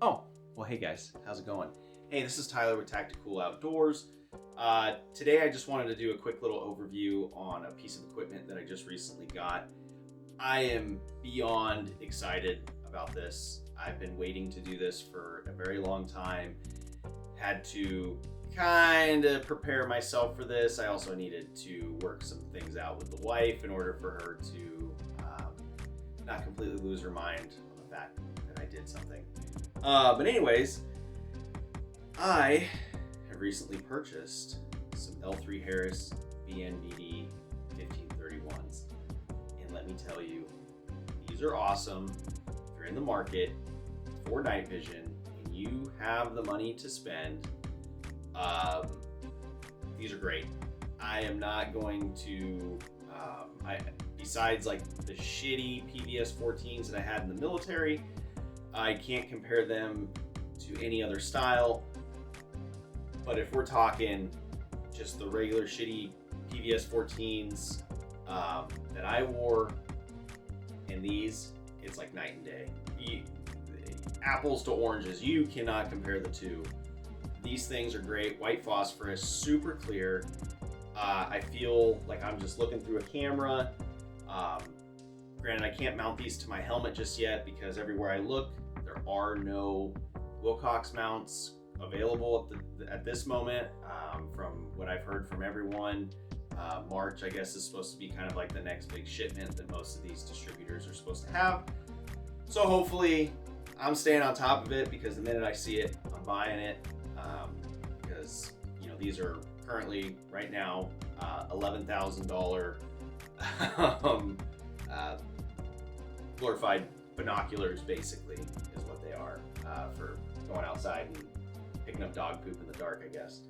Oh, well, hey guys, how's it going? Hey, this is Tyler with Tactical Outdoors. Today I just wanted to do a quick little overview on a piece of equipment that I just recently got. I am beyond excited about this. I've been waiting to do this for a very long time. Had to kind of prepare myself for this. I also needed to work some things out with the wife in order for her to not completely lose her mind on the fact that I did something. But anyways, I have recently purchased some L3 Harris BNVD 1531s. And let me tell you, these are awesome. If you're in the market for night vision and you have the money to spend, these are great. I am not going to, besides like the shitty PVS 14s that I had in the military, I can't compare them to any other style. But if we're talking just the regular shitty PVS 14s that I wore and these, it's like night and day. Apples to oranges, you cannot compare the two. These things are great, white phosphorus, super clear. I feel like I'm just looking through a camera. Granted, I can't mount these to my helmet just yet because everywhere I look, there are no Wilcox mounts available at this moment. From what I've heard from everyone, March, I guess, is supposed to be kind of like the next big shipment that most of these distributors are supposed to have. So hopefully I'm staying on top of it because the minute I see it, I'm buying it. Because, you know, these are currently right now $11,000 glorified binoculars, basically, is what they are for going outside and picking up dog poop in the dark, I guess.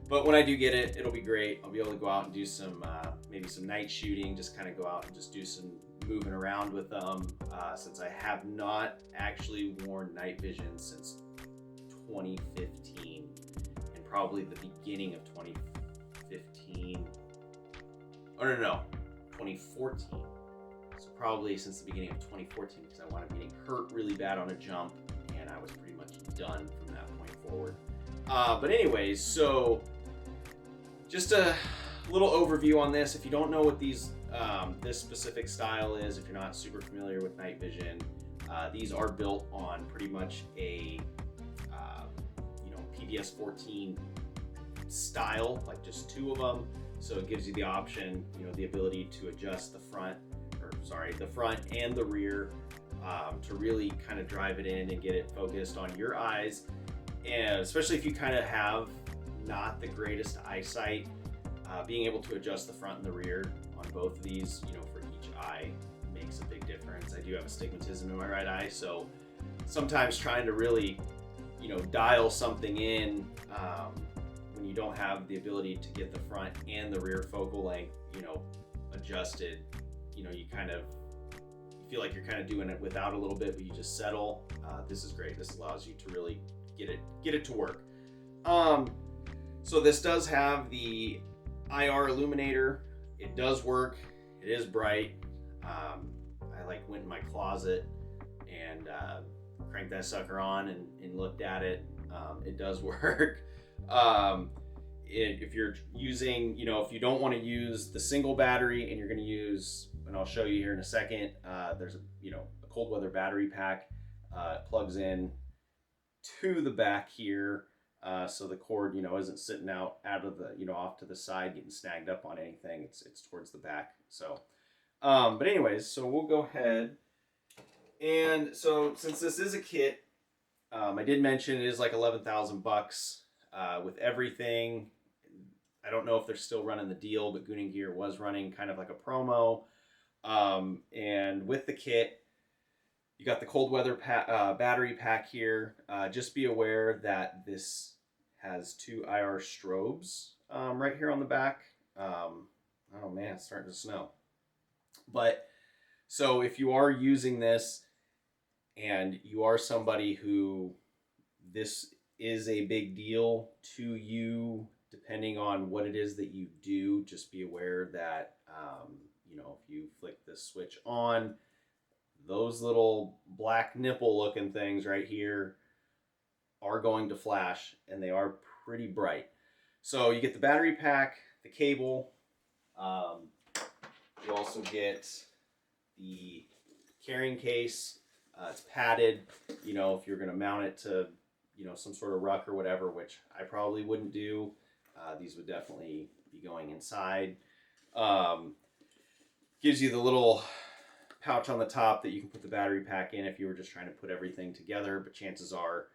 But when I do get it, it'll be great. I'll be able to go out and do some maybe some night shooting, just kind of go out and just do some moving around with them, since I have not actually worn night vision since 2015 and probably the beginning of 2015. Oh no, 2014. So probably since the beginning of 2014 because I wound up getting hurt really bad on a jump and I was pretty much done from that point forward. But anyways, so just a little overview on this. If you don't know what these this specific style is, if you're not super familiar with night vision, these are built on pretty much a PVS 14 style, like just two of them. So it gives you the option, the ability to adjust the front and the rear to really kind of drive it in and get it focused on your eyes. And especially if you kind of have not the greatest eyesight, being able to adjust the front and the rear on both of these, for each eye makes a big difference. I do have astigmatism in my right eye, so sometimes trying to really, dial something in when you don't have the ability to get the front and the rear focal length, adjusted, you feel like you're kind of doing it without a little bit, but you just settle. This is great. This allows you to really get it to work. So this does have the IR illuminator. It does work. It is bright. I went in my closet and cranked that sucker on and looked at it. It does work. If you're using, if you don't want to use the single battery and you're going to use, and I'll show you here in a second, there's a cold weather battery pack. It plugs in to the back here, so the cord, isn't sitting out of the, off to the side, getting snagged up on anything. It's towards the back. So, but anyways, so we'll go ahead. And so since this is a kit, I did mention it is like $11,000 with everything. I don't know if they're still running the deal, but Goonin Gear was running kind of like a promo. And with the kit, you got the cold weather battery pack here. Just be aware that this has two IR strobes right here on the back. Oh man, it's starting to snow. But so if you are using this and you are somebody who this is a big deal to you, depending on what it is that you do, just be aware that, if you flick this switch on, those little black nipple looking things right here are going to flash, and they are pretty bright. So you get the battery pack, the cable. You also get the carrying case. It's padded. You know, if you're going to mount it to, you know, some sort of ruck or whatever, which I probably wouldn't do. These would definitely be going inside. Gives you the little pouch on the top that you can put the battery pack in if you were just trying to put everything together. But chances are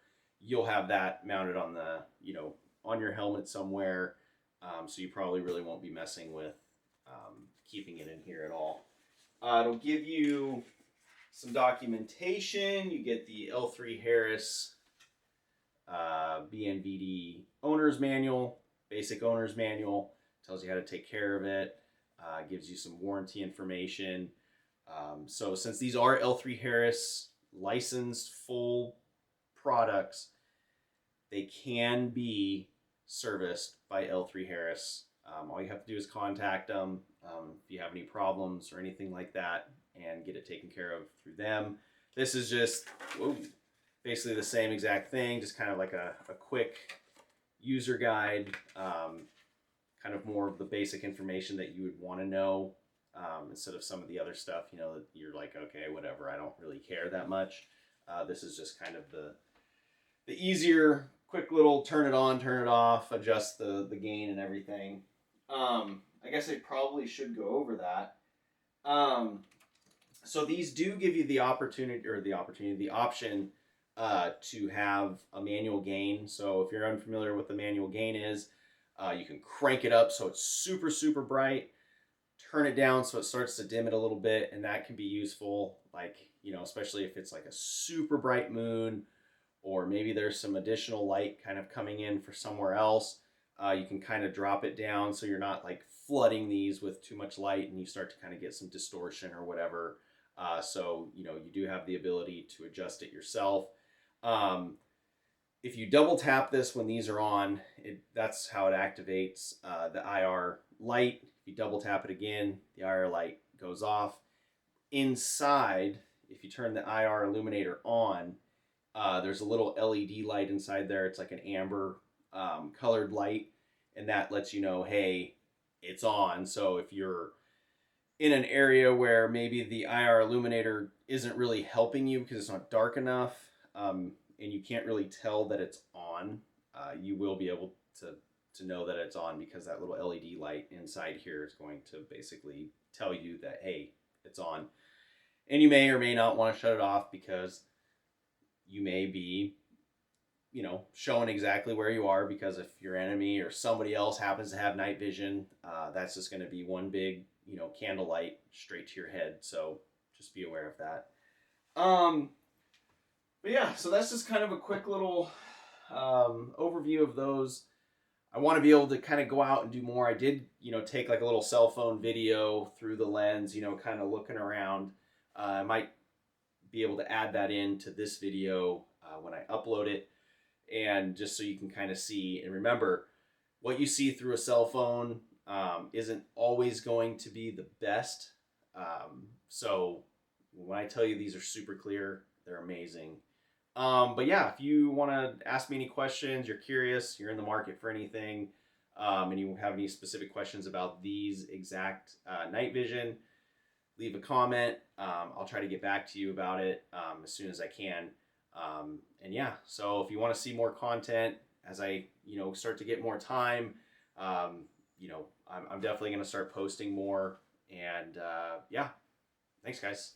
you'll have that mounted on the, you know, on your helmet somewhere. So you probably really won't be messing with keeping it in here at all. It'll give you some documentation. You get the L3 Harris BNVD owner's manual, basic owner's manual. Tells you how to take care of it. Gives you some warranty information. So since these are L3 Harris licensed full products, they can be serviced by L3 Harris. All you have to do is contact them if you have any problems or anything like that, and get it taken care of through them. This is just basically the same exact thing, just kind of like a quick user guide, kind of more of the basic information that you would want to know, instead of some of the other stuff, you know, that you're like, okay, whatever, I don't really care that much. This is just kind of the easier, quick little turn it on, turn it off, adjust the gain and everything. I guess I probably should go over that. So these do give you the option to have a manual gain. So if you're unfamiliar with what the manual gain is, you can crank it up so it's super, super bright, turn it down so it starts to dim it a little bit, and that can be useful, like, you know, especially if it's like a super bright moon, or maybe there's some additional light kind of coming in for somewhere else. You can kind of drop it down so you're not like flooding these with too much light and you start to kind of get some distortion or whatever. So, you know, you do have the ability to adjust it yourself. If you double tap this when these are on, that's how it activates the IR light. If you double tap it again, the IR light goes off. Inside, if you turn the IR illuminator on, there's a little LED light inside there. It's like an amber colored light, and that lets you know, hey, it's on. So if you're in an area where maybe the IR illuminator isn't really helping you because it's not dark enough, and you can't really tell that it's on, you will be able to know that it's on, because that little LED light inside here is going to basically tell you that, hey, it's on. And you may or may not want to shut it off, because you may be, you know, showing exactly where you are, because if your enemy or somebody else happens to have night vision, that's just going to be one big, you know, candlelight straight to your head. So just be aware of that. But yeah, so that's just kind of a quick little overview of those. I want to be able to kind of go out and do more. I did, you know, take like a little cell phone video through the lens, you know, kind of looking around. I might be able to add that into this video when I upload it, and just so you can kind of see and remember, what you see through a cell phone isn't always going to be the best. So when I tell you these are super clear, they're amazing. But yeah, if you want to ask me any questions, you're curious, you're in the market for anything, and you have any specific questions about these exact night vision, leave a comment. I'll try to get back to you about it as soon as I can. And yeah, so if you want to see more content as I, you know, start to get more time, you know, I'm definitely going to start posting more. And yeah, thanks guys.